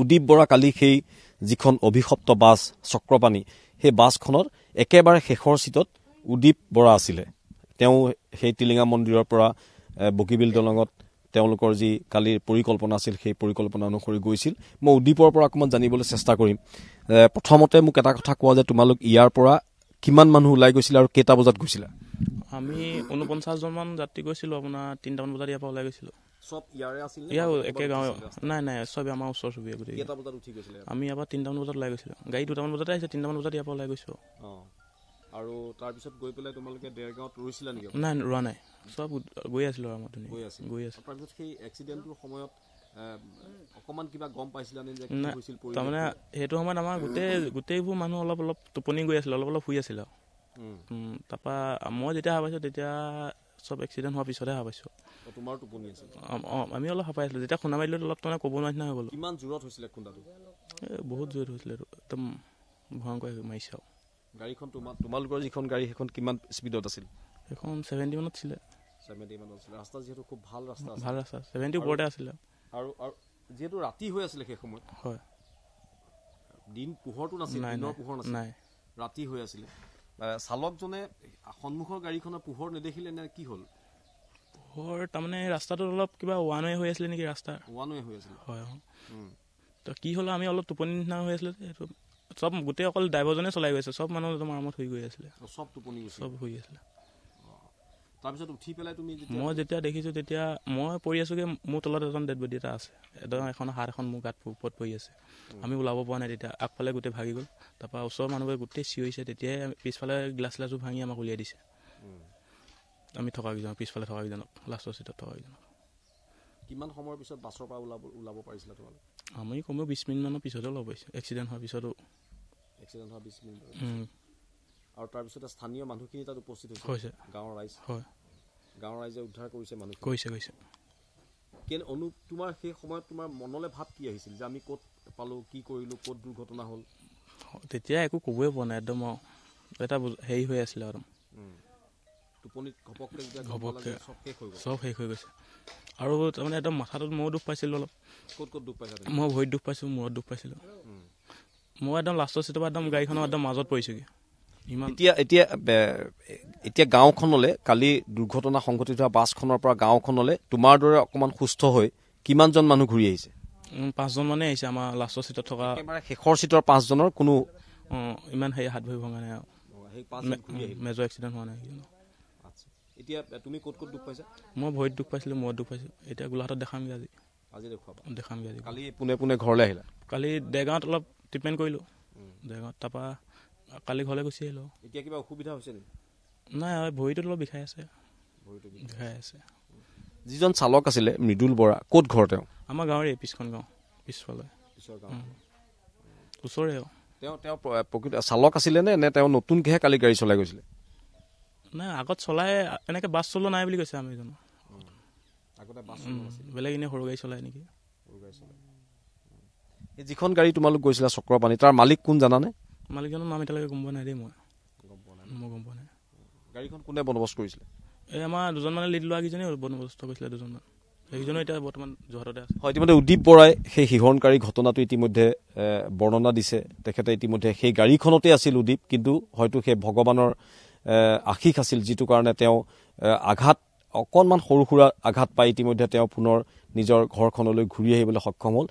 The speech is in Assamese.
উদীপ বৰা কালি সেই যিখন অভিশপ্ত বাছ চক্ৰপাণী সেই বাছখনত একেবাৰে শেষৰ চিটত উদীপ বৰা আছিলে তেওঁ সেই টিলিঙা মন্দিৰৰ পৰা বগীবিল দলঙত তেওঁলোকৰ যি কালিৰ পৰিকল্পনা আছিল সেই পৰিকল্পনা অনুসৰি গৈছিল মই উদীপৰ পৰা অকমান জানিবলৈ চেষ্টা কৰিম প্ৰথমতে মোক এটা কথা কোৱা যে তোমালোক ইয়াৰ পৰা কিমান মানুহ ওলাই গৈছিল আৰু কেইটা বজাত গৈছিল আমি 49 জন মান যাত্ৰী গৈছিল আপোনাৰ 3টা মান বজাত ইয়াৰ পৰা ওলাই গৈছিল সব ইয়াৰে আছিল ইয়া একে গাঁও নাই সব আমাৰ ওচৰ চুবুৰীয়া গোটেই কেইটা বজাত উঠি গৈছিল আমি ইয়াৰ পৰা 3টা মান বজাত ওলাই গৈছিল গাড়ী 2টা মান বজাতে আহিছে 3টা মান বজাত ইয়াৰ পৰা ওলাই গৈছো আৰু তাৰ পিছত গৈ পেলাই তোমালোকে দেৰগাঁৱত ৰৈছিলা নেকি নাই ৰোৱা নাই সব গৈ আছিল আৰু মতনি গৈ আছিল তাৰ পিছত সেই এক্সিডেন্টৰ সময়ত অকমান কিবা গম পাইছিলা নে যে কি হৈছিল তাৰমানে সেইটো সময়ত আমাৰ গোটেইবোৰ মানুহ অলপ টোপনি গৈ আছিল অলপ শুই আছিল তাৰপা মই যেতিয়া পাইছো তেতিয়া সব এক্সিডেন্ট হোৱাৰ পিছতে পাইছো তোমাৰ টোপনি আছিল আমি অলপ হাপাই আছিলো যেতিয়া খুন্দা মাৰিলো অলপ মানে ক'ব নোৱাৰা নিচিনা হৈ গ'ল কিমান জোৰত হৈছিলে খুন্দাটো বহুত জোৰত হৈছিলে একদম ভয়ংকৰ মাৰিছে গাড়ীখন তোমালোকৰ যিখন গাড়ী সেইখন কিমান স্পীডত আছিল এখন 70 মানত ছিল 70 মানত আছিল ৰাস্তা যেটো খুব ভাল ৰাস্তা 70 ওপৰতে আছিল আৰু যেটো ৰাতি হৈ আছিল সেই সময়ত হয় দিন পোহৰটো নাছিল দিনৰ পোহৰ নাছিল নাই ৰাতি হৈ আছিল চালকজনে সন্মুখৰ গাড়ীখনৰ পোহৰ নেদেখিলে নে কি হ'ল পোহৰ তাৰমানে ৰাস্তাটো অলপ কিবা ওৱান ৱে হৈ আছিল নেকি ৰাস্তা ওৱান ৱে হৈ আছিল হয় তো কি হ'ল আমি অলপ টোপনি নিচিনা হৈ আছিল এইটো সব গোটেই অকল ড্ৰাইভাৰজনে চলাই গৈছে সব মানুহ একদম আৰামত হৈ গৈ আছিল সব টোপনি গৈছে সব হৈ আছিল তাৰপিছত উঠি পেলাই তুমি মই যেতিয়া দেখিছো তেতিয়া মই পৰি আছোগে মোৰ তলত এজন ডেড বডি এটা আছে এখন হাত এখন মোৰ গাত ওপৰত পৰি আছে আমি ওলাব পৰা নাই তেতিয়া আগফালে গোটেই ভাগি গ'ল তাৰপা ওচৰৰ মানুহবোৰে গোটেই চিঞৰিছে তেতিয়াই পিছফালে গ্লাছটো ভাঙি আমাক উলিয়াই দিছে আমি থকা কেইজন পিছফালে থকা কেইজনক লাষ্টৰ চিটত থকা কেইজনক কিমান সময়ৰ পিছত বাছৰ পৰা ওলাব পাৰিছিলা তোমালোক আমি কমেও 20 মিনিট মানৰ পিছতে ওলাব পাৰিছো এক্সিডেন্ট হোৱাৰ পিছতো 20 মিনিট আৰু তাৰ পিছত স্থানীয় মানুহখিনি তাত উপস্থিত হৈছে গাঁৱৰ ৰাইজ হয় গাঁৱৰ ৰাইজে উদ্ধাৰ কৰিছে মানুহ কৈছে কেন তোমাৰ সেই সময়ত তোমাৰ মনলৈ ভাৱ কি আহিছিল যে আমি ক'ত পালো কি কৰিলো ক'ত দুৰ্ঘটনা হ'ল তেতিয়া একো ক'বই পৰা নাই একদম এটা হেৰি হৈ আছিল আৰু টোপনিত ঘপককে সব শেষ হৈ গৈছে আৰু তাৰমানে একদম মাথাটোত মই দুখ পাইছিলোঁ অলপ ক'ত দুখ পাইছা মই ভৰিত দুখ পাইছোঁ মূৰত দুখ পাইছিলোঁ মই একদম লাষ্টৰ চিটৰ পৰা একদম গাড়ীখনৰ একদম মাজত পৰিছোগে এতিয়া গাঁওখনলৈ কালি দুৰ্ঘটনা সংঘটিত হোৱা বাছখনৰ পৰা গাঁওখনলৈ তোমাৰ দৰে অকমান সুস্থ হৈ কিমানজন মানুহ ঘূৰি আহিছে 5 জন মানে আহিছে আমাৰ লাষ্টৰ চিটত থকা একেবাৰে শেষৰ চিটৰ 5 জনৰ কোনো ইমান হেৰি হাত ভৰি ভঙা নাই মেজৰ এক্সিডেন্ট হোৱা নাই এতিয়া তুমি ক'ত দুখ পাইছা মই ভৰিত দুখ পাইছিলোঁ মূৰত দুখ পাইছোঁ এতিয়া গোলাঘাটত দেখামগৈ আজি দেখামগৈ কালি পোনে ঘৰলৈ আহিলা কালি দেৰগাঁৱত অলপ ট্ৰিটমেণ্ট কৰিলোঁ দেৰগাঁৱত তাৰপৰা কালি ঘৰলৈ গুচি আহিলোঁ এতিয়া কিবা অসুবিধা হৈছে নেকি নাই ভৰিটোত অলপ বিষাই আছে যিজন চালক আছিলে মৃদুল বৰা ক'ত ঘৰ তেওঁ আমাৰ গাঁৱৰে পিছখন গাঁও পিছফালে ওচৰে তেওঁ প্ৰকৃত চালক আছিলে নে তেওঁ নতুনকেহে কালি গাড়ী চলাই গৈছিলে নাই আগত চলাই এনেকে বাছ চলোৱা নাই বুলি কৈছে আমি জানো বেলেগ এনে সৰু গাড়ী চলাই নেকি যিখন গাড়ী তোমালোক গৈছিলা চক্ৰপাণী তাৰ মালিক কোন জানানে মালিকজনৰ নাম এতিয়ালৈকে গম পোৱা নাই দেই মই গম পোৱা নাই গাড়ীখন কোনে বন্দবস্ত কৰিছিলে এই আমাৰ দুজন মানে লিড লোৱা কেইজনে বন্দবস্ত কৰিছিলে দুজনমান সেইজনো এতিয়া বৰ্তমান যোৰহাটতে আছে হয় ইতিমধ্যে উদীপ বৰাই সেই শিহৰণকাৰী ঘটনাটো ইতিমধ্যে বৰ্ণনা দিছে তেখেতে ইতিমধ্যে সেই গাড়ীখনতে আছিল উদীপ কিন্তু হয়তো সেই ভগৱানৰ আশীষ আছিল যিটো কাৰণে তেওঁ আঘাত অকণমান সৰু সুৰা আঘাত পাই ইতিমধ্যে তেওঁ পুনৰ নিজৰ ঘৰখনলৈ ঘূৰি আহিবলৈ সক্ষম হ'ল